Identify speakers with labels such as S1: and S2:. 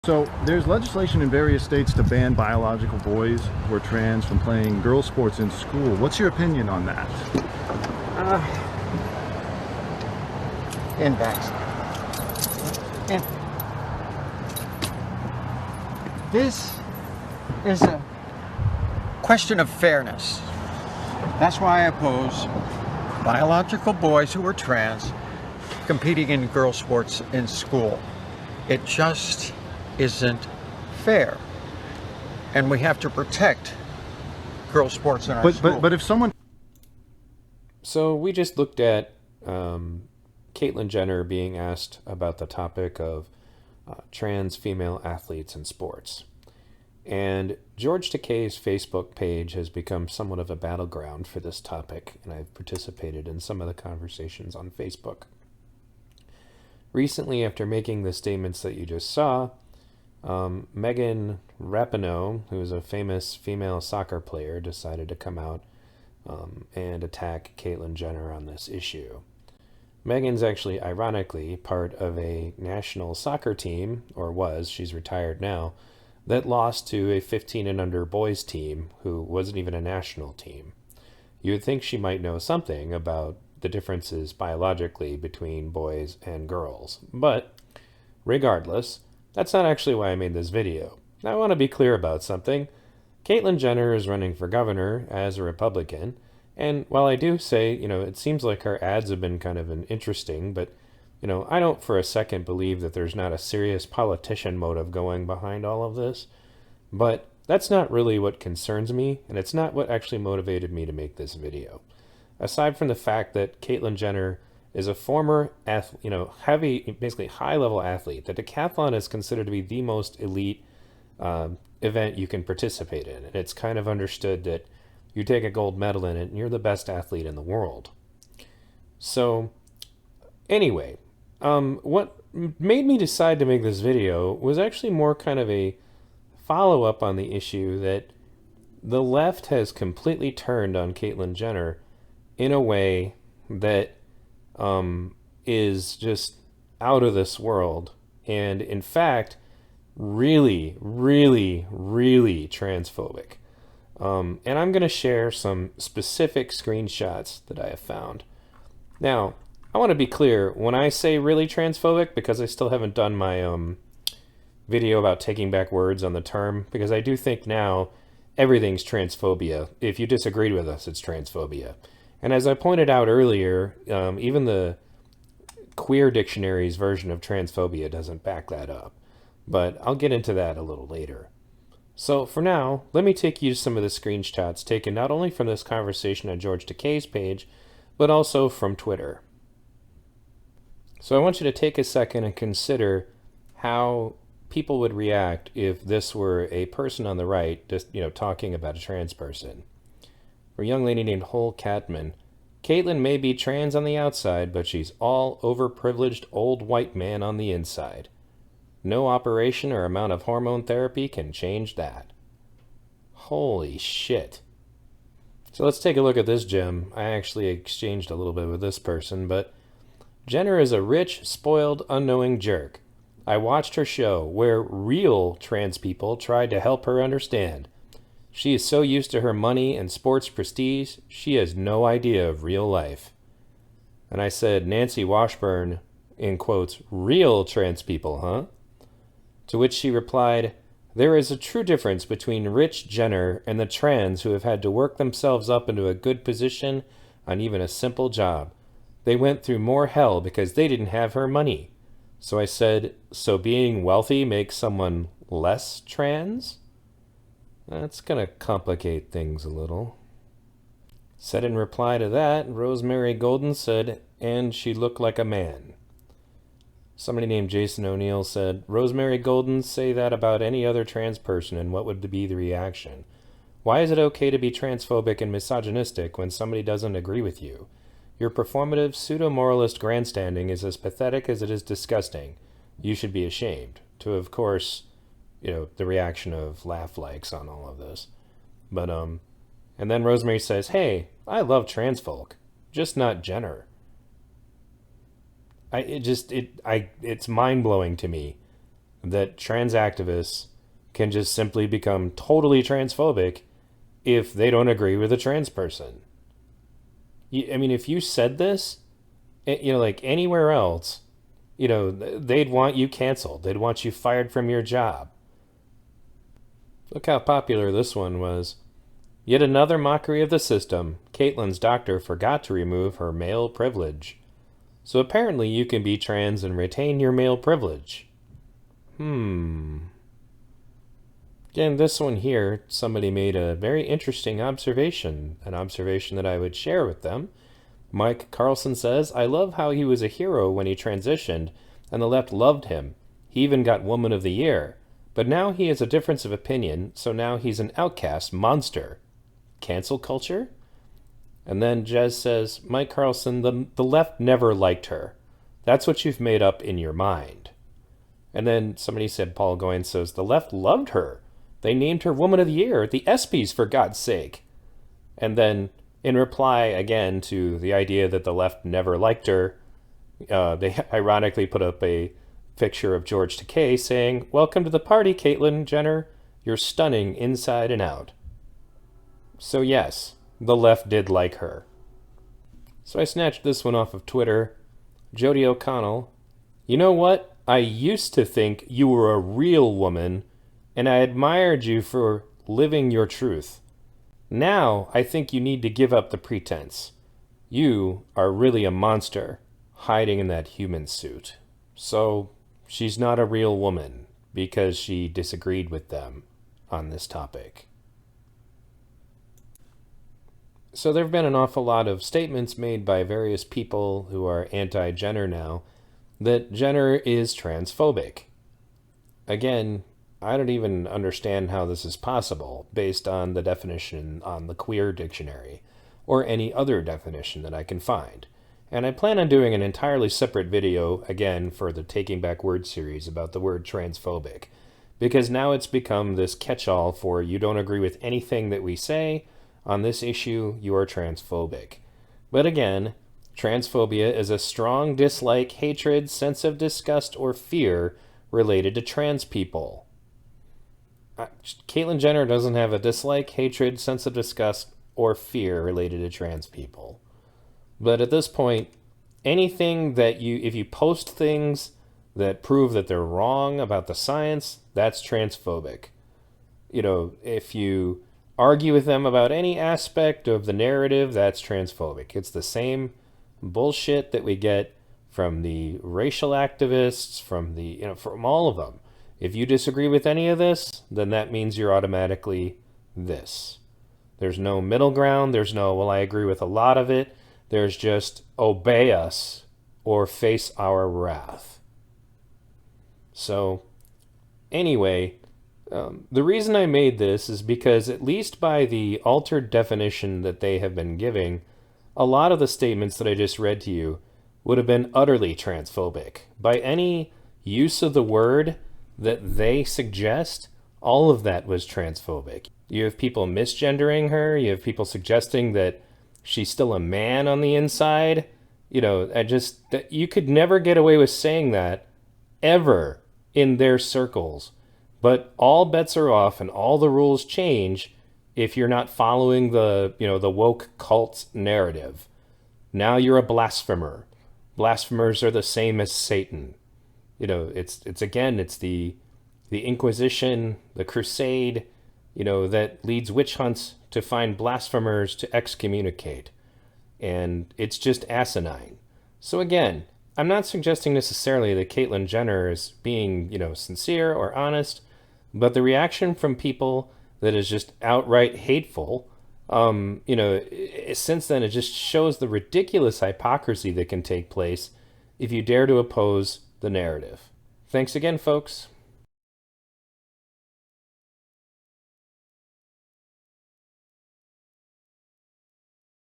S1: So there's legislation in various states to ban biological boys who are trans from playing girls sports in school. What's your opinion on that?
S2: Index. And this is a question of fairness. That's why I oppose biological boys who are trans competing in girls sports in school. It just isn't fair. And we have to protect girls sports in our school.
S1: But if someone...
S3: So we just looked at Caitlyn Jenner being asked about the topic of trans female athletes in sports. And George Takei's Facebook page has become somewhat of a battleground for this topic, and I've participated in some of the conversations on Facebook. Recently, after making the statements that you just saw, Megan Rapinoe, who is a famous female soccer player, decided to come out and attack Caitlyn Jenner on this issue. Megan's actually, ironically, part of a national soccer team, or was, she's retired now, that lost to a 15 and under boys team who wasn't even a national team. You would think she might know something about the differences biologically between boys and girls, but regardless, that's not actually why I made this video. I want to be clear about something. Caitlyn Jenner is running for governor as a Republican, and while I do say, it seems like her ads have been kind of interesting, but, I don't for a second believe that there's not a serious politician motive going behind all of this. But that's not really what concerns me, and it's not what actually motivated me to make this video. Aside from the fact that Caitlyn Jenner is a former, heavy, basically high-level athlete, the decathlon is considered to be the most elite event you can participate in, and it's kind of understood that you take a gold medal in it, and you're the best athlete in the world. So, anyway, what made me decide to make this video was actually more kind of a follow-up on the issue that the left has completely turned on Caitlyn Jenner in a way that is just out of this world, and in fact, really, really, really transphobic. And I'm going to share some specific screenshots that I have found. Now, I want to be clear, when I say really transphobic, because I still haven't done my video about taking back words on the term, because I do think now everything's transphobia. If you disagreed with us, it's transphobia. And as I pointed out earlier, even the Queer Dictionary's version of transphobia doesn't back that up. But I'll get into that a little later. So for now, let me take you to some of the screenshots taken not only from this conversation on George Takei's page, but also from Twitter. So I want you to take a second and consider how people would react if this were a person on the right just, talking about a trans person. For a young lady named Hole Catman, Caitlyn may be trans on the outside, but she's all overprivileged old white man on the inside. No operation or amount of hormone therapy can change that. Holy shit. So let's take a look at this gem. I actually exchanged a little bit with this person, but Jenner is a rich, spoiled, unknowing jerk. I watched her show where real trans people tried to help her understand. She is so used to her money and sports prestige, she has no idea of real life. And I said, Nancy Washburn, in quotes, real trans people, huh? To which she replied, there is a true difference between rich Jenner and the trans who have had to work themselves up into a good position on even a simple job. They went through more hell because they didn't have her money. So I said, so being wealthy makes someone less trans? That's gonna complicate things a little. Said in reply to that, Rosemary Golden said, and she looked like a man. Somebody named Jason O'Neill said, Rosemary Golden, say that about any other trans person and what would be the reaction? Why is it okay to be transphobic and misogynistic when somebody doesn't agree with you? Your performative pseudo-moralist grandstanding is as pathetic as it is disgusting. You should be ashamed. To, of course, the reaction of laugh likes on all of this. But, and then Rosemary says, hey, I love trans folk, just not Jenner. It's mind-blowing to me that trans activists can just simply become totally transphobic if they don't agree with a trans person. I mean, if you said this, like anywhere else, they'd want you canceled. They'd want you fired from your job. Look how popular this one was. Yet another mockery of the system. Caitlyn's doctor forgot to remove her male privilege. So apparently you can be trans and retain your male privilege. Again, this one here, somebody made a very interesting observation, an observation that I would share with them. Mike Carlson says, I love how he was a hero when he transitioned, and the left loved him. He even got Woman of the Year. But now he has a difference of opinion, so now he's an outcast monster. Cancel culture? And then Jez says, Mike Carlson, the left never liked her. That's what you've made up in your mind. And then somebody said, Paul Goins says, the left loved her. They named her Woman of the Year at the ESPYs, for God's sake. And then, in reply again to the idea that the left never liked her, they ironically put up a picture of George Takei saying, welcome to the party, Caitlyn Jenner. You're stunning inside and out. So yes, the left did like her. So I snatched this one off of Twitter. Jody O'Connell, you know what? I used to think you were a real woman, and I admired you for living your truth. Now I think you need to give up the pretense. You are really a monster, hiding in that human suit. So she's not a real woman because she disagreed with them on this topic. So there have been an awful lot of statements made by various people who are anti-Jenner now that Jenner is transphobic. Again, I don't even understand how this is possible based on the definition on the Queer Dictionary or any other definition that I can find. And I plan on doing an entirely separate video, again, for the Taking Back Words series about the word transphobic, because now it's become this catch-all for you don't agree with anything that we say, on this issue, you are transphobic. But again, transphobia is a strong dislike, hatred, sense of disgust, or fear related to trans people. Caitlyn Jenner doesn't have a dislike, hatred, sense of disgust, or fear related to trans people. But at this point, anything that if you post things that prove that they're wrong about the science, that's transphobic. If you argue with them about any aspect of the narrative, that's transphobic. It's the same bullshit that we get from the racial activists, from all of them. If you disagree with any of this, then that means you're automatically this. There's no middle ground. There's no, well, I agree with a lot of it. There's just obey us or face our wrath. So, anyway, the reason I made this is because, at least by the altered definition that they have been giving, a lot of the statements that I just read to you would have been utterly transphobic. By any use of the word that they suggest, all of that was transphobic. You have people misgendering her. You have people suggesting that she's still a man on the inside. That you could never get away with saying that ever in their circles. But all bets are off and all the rules change if you're not following the woke cult narrative. Now you're a blasphemer. Blasphemers are the same as Satan. It's the Inquisition, the crusade, that leads witch hunts to find blasphemers to excommunicate. And it's just asinine. So again, I'm not suggesting necessarily that Caitlyn Jenner is being, sincere or honest, but the reaction from people that is just outright hateful, since then it just shows the ridiculous hypocrisy that can take place if you dare to oppose the narrative. Thanks again, folks.